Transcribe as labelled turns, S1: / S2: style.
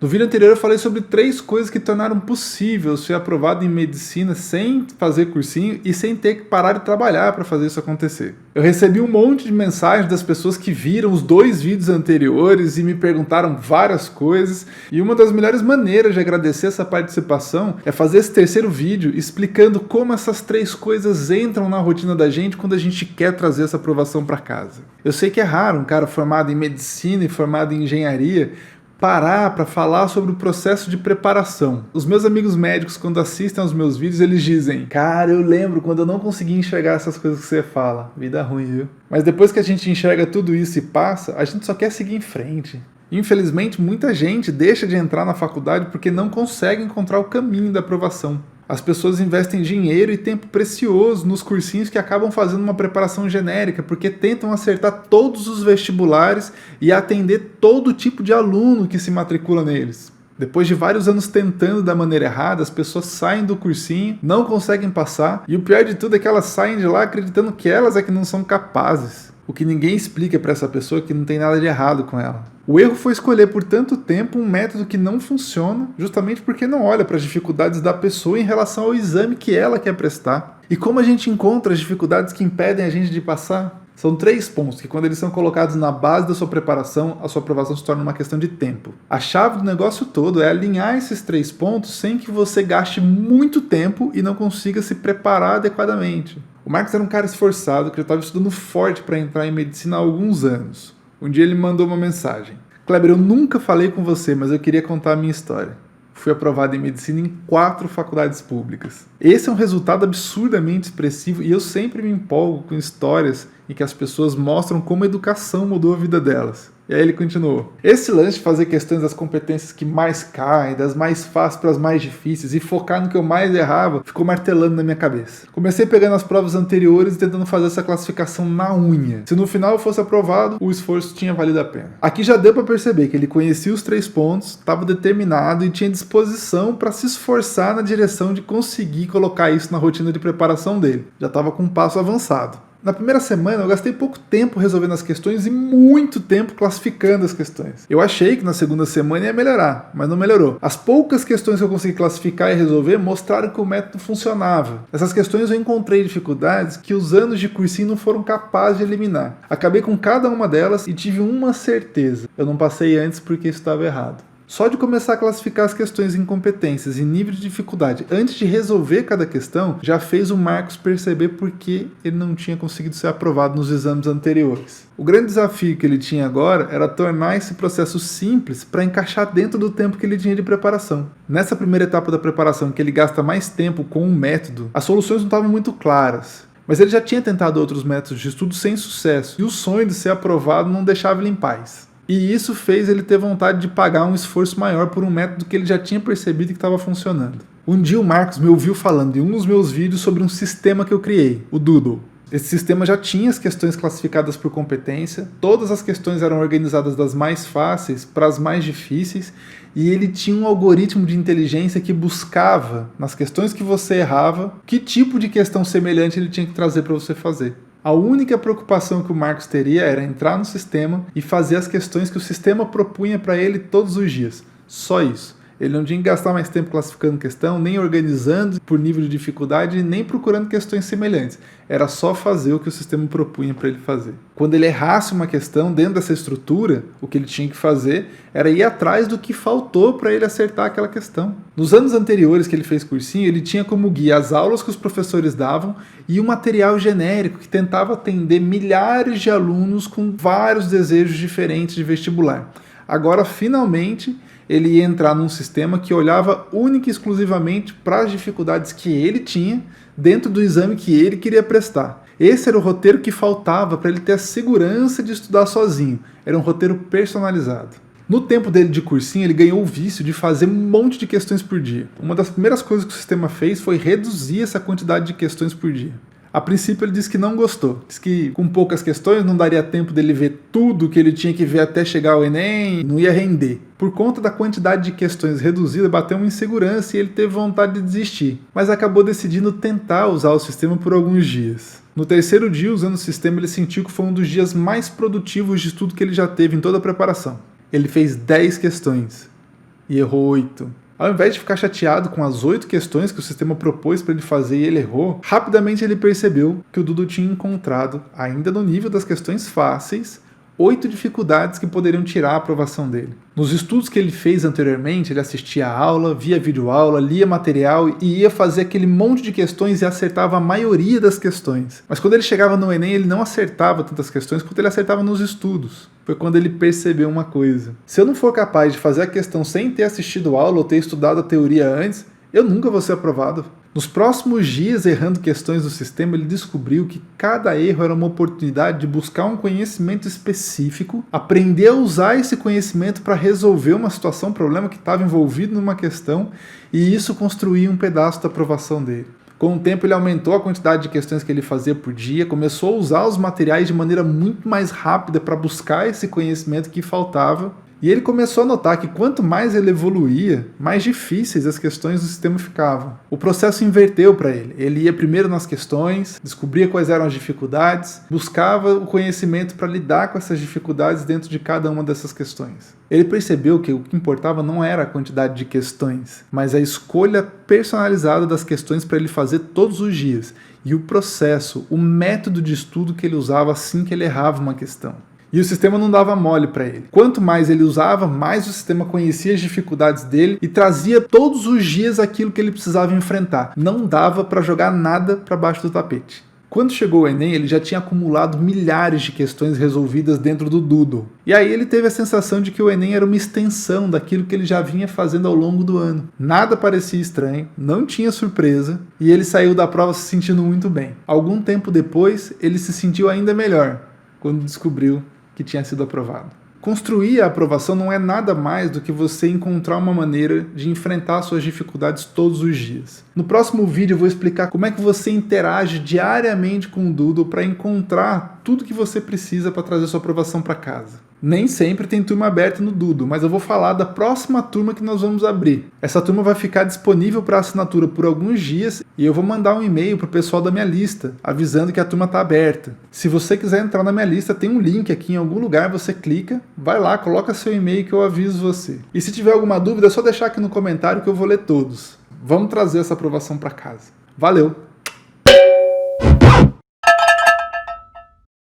S1: No vídeo anterior eu falei sobre 3 coisas que tornaram possível eu ser aprovado em medicina sem fazer cursinho e sem ter que parar de trabalhar para fazer isso acontecer. Eu recebi um monte de mensagens das pessoas que viram os 2 vídeos anteriores e me perguntaram várias coisas, e uma das melhores maneiras de agradecer essa participação é fazer esse terceiro vídeo explicando como essas 3 coisas entram na rotina da gente quando a gente quer trazer essa aprovação para casa. Eu sei que é raro um cara formado em medicina e formado em engenharia parar para falar sobre o processo de preparação. Os meus amigos médicos, quando assistem aos meus vídeos, eles dizem: cara, eu lembro quando eu não conseguia enxergar essas coisas que você fala. Vida ruim, viu? Mas depois que a gente enxerga tudo isso e passa, a gente só quer seguir em frente. Infelizmente, muita gente deixa de entrar na faculdade porque não consegue encontrar o caminho da aprovação. As pessoas investem dinheiro e tempo precioso nos cursinhos que acabam fazendo uma preparação genérica, porque tentam acertar todos os vestibulares e atender todo tipo de aluno que se matricula neles. Depois de vários anos tentando da maneira errada, as pessoas saem do cursinho, não conseguem passar, e o pior de tudo é que elas saem de lá acreditando que elas é que não são capazes. O que ninguém explica para essa pessoa é que não tem nada de errado com ela. O erro foi escolher por tanto tempo um método que não funciona, justamente porque não olha para as dificuldades da pessoa em relação ao exame que ela quer prestar. E como a gente encontra as dificuldades que impedem a gente de passar? São 3 pontos que, quando eles são colocados na base da sua preparação, a sua aprovação se torna uma questão de tempo. A chave do negócio todo é alinhar esses 3 pontos sem que você gaste muito tempo e não consiga se preparar adequadamente. O Marcos era um cara esforçado que já estava estudando forte para entrar em medicina há alguns anos. Um dia ele me mandou uma mensagem: Kleber, eu nunca falei com você, mas eu queria contar a minha história. Fui aprovado em medicina em 4 faculdades públicas. Esse é um resultado absurdamente expressivo e eu sempre me empolgo com histórias em que as pessoas mostram como a educação mudou a vida delas. E aí ele continuou: esse lance de fazer questões das competências que mais caem, das mais fáceis para as mais difíceis e focar no que eu mais errava, ficou martelando na minha cabeça. Comecei pegando as provas anteriores e tentando fazer essa classificação na unha. Se no final eu fosse aprovado, o esforço tinha valido a pena. Aqui já deu para perceber que ele conhecia os 3 pontos, estava determinado e tinha disposição para se esforçar na direção de conseguir colocar isso na rotina de preparação dele. Já estava com um passo avançado. Na primeira semana eu gastei pouco tempo resolvendo as questões e muito tempo classificando as questões. Eu achei que na segunda semana ia melhorar, mas não melhorou. As poucas questões que eu consegui classificar e resolver mostraram que o método funcionava. Nessas questões eu encontrei dificuldades que os anos de cursinho não foram capazes de eliminar. Acabei com cada uma delas e tive uma certeza: eu não passei antes porque isso estava errado. Só de começar a classificar as questões em competências e nível de dificuldade antes de resolver cada questão, já fez o Marcos perceber por que ele não tinha conseguido ser aprovado nos exames anteriores. O grande desafio que ele tinha agora era tornar esse processo simples para encaixar dentro do tempo que ele tinha de preparação. Nessa primeira etapa da preparação, que ele gasta mais tempo com um método, as soluções não estavam muito claras. Mas ele já tinha tentado outros métodos de estudo sem sucesso, e o sonho de ser aprovado não deixava ele em paz. E isso fez ele ter vontade de pagar um esforço maior por um método que ele já tinha percebido que estava funcionando. Um dia o Marcos me ouviu falando em um dos meus vídeos sobre um sistema que eu criei, o Doodle. Esse sistema já tinha as questões classificadas por competência, todas as questões eram organizadas das mais fáceis para as mais difíceis, e ele tinha um algoritmo de inteligência que buscava, nas questões que você errava, que tipo de questão semelhante ele tinha que trazer para você fazer. A única preocupação que o Marcos teria era entrar no sistema e fazer as questões que o sistema propunha para ele todos os dias. Só isso. Ele não tinha que gastar mais tempo classificando questão, nem organizando por nível de dificuldade, nem procurando questões semelhantes. Era só fazer o que o sistema propunha para ele fazer. Quando ele errasse uma questão dentro dessa estrutura, o que ele tinha que fazer era ir atrás do que faltou para ele acertar aquela questão. Nos anos anteriores que ele fez cursinho, ele tinha como guia as aulas que os professores davam e um material genérico que tentava atender milhares de alunos com vários desejos diferentes de vestibular. Agora, finalmente, ele ia entrar num sistema que olhava única e exclusivamente para as dificuldades que ele tinha dentro do exame que ele queria prestar. Esse era o roteiro que faltava para ele ter a segurança de estudar sozinho. Era um roteiro personalizado. No tempo dele de cursinho, ele ganhou o vício de fazer um monte de questões por dia. Uma das primeiras coisas que o sistema fez foi reduzir essa quantidade de questões por dia. A princípio ele disse que não gostou, disse que com poucas questões não daria tempo dele ver tudo que ele tinha que ver até chegar ao Enem, não ia render. Por conta da quantidade de questões reduzida, bateu uma insegurança e ele teve vontade de desistir, mas acabou decidindo tentar usar o sistema por alguns dias. No terceiro dia, usando o sistema, ele sentiu que foi um dos dias mais produtivos de estudo que ele já teve em toda a preparação. Ele fez 10 questões. e errou 8. Ao invés de ficar chateado com as 8 questões que o sistema propôs para ele fazer e ele errou, rapidamente ele percebeu que o Doodle tinha encontrado, ainda no nível das questões fáceis, 8 dificuldades que poderiam tirar a aprovação dele. Nos estudos que ele fez anteriormente, ele assistia a aula, via videoaula, lia material e ia fazer aquele monte de questões e acertava a maioria das questões. Mas quando ele chegava no Enem, ele não acertava tantas questões quanto ele acertava nos estudos. Foi quando ele percebeu uma coisa. Se eu não for capaz de fazer a questão sem ter assistido a aula ou ter estudado a teoria antes, eu nunca vou ser aprovado. Nos próximos dias, errando questões do sistema, ele descobriu que cada erro era uma oportunidade de buscar um conhecimento específico, aprender a usar esse conhecimento para resolver uma situação, um problema que estava envolvido numa questão, e isso construía um pedaço da aprovação dele. Com o tempo, ele aumentou a quantidade de questões que ele fazia por dia, começou a usar os materiais de maneira muito mais rápida para buscar esse conhecimento que faltava. E ele começou a notar que quanto mais ele evoluía, mais difíceis as questões do sistema ficavam. O processo inverteu para ele. Ele ia primeiro nas questões, descobria quais eram as dificuldades, buscava o conhecimento para lidar com essas dificuldades dentro de cada uma dessas questões. Ele percebeu que o que importava não era a quantidade de questões, mas a escolha personalizada das questões para ele fazer todos os dias, e o processo, o método de estudo que ele usava assim que ele errava uma questão. E o sistema não dava mole para ele. Quanto mais ele usava, mais o sistema conhecia as dificuldades dele e trazia todos os dias aquilo que ele precisava enfrentar. Não dava para jogar nada para baixo do tapete. Quando chegou o Enem, ele já tinha acumulado milhares de questões resolvidas dentro do Doodle. E aí ele teve a sensação de que o Enem era uma extensão daquilo que ele já vinha fazendo ao longo do ano. Nada parecia estranho, não tinha surpresa, e ele saiu da prova se sentindo muito bem. Algum tempo depois, ele se sentiu ainda melhor, quando descobriu que tinha sido aprovado. Construir a aprovação não é nada mais do que você encontrar uma maneira de enfrentar suas dificuldades todos os dias. No próximo vídeo eu vou explicar como é que você interage diariamente com o Doodle para encontrar tudo que você precisa para trazer sua aprovação para casa. Nem sempre tem turma aberta no Doodle, mas eu vou falar da próxima turma que nós vamos abrir. Essa turma vai ficar disponível para assinatura por alguns dias e eu vou mandar um e-mail para o pessoal da minha lista, avisando que a turma está aberta. Se você quiser entrar na minha lista, tem um link aqui em algum lugar, você clica, vai lá, coloca seu e-mail que eu aviso você. E se tiver alguma dúvida, é só deixar aqui no comentário que eu vou ler todos. Vamos trazer essa aprovação para casa. Valeu!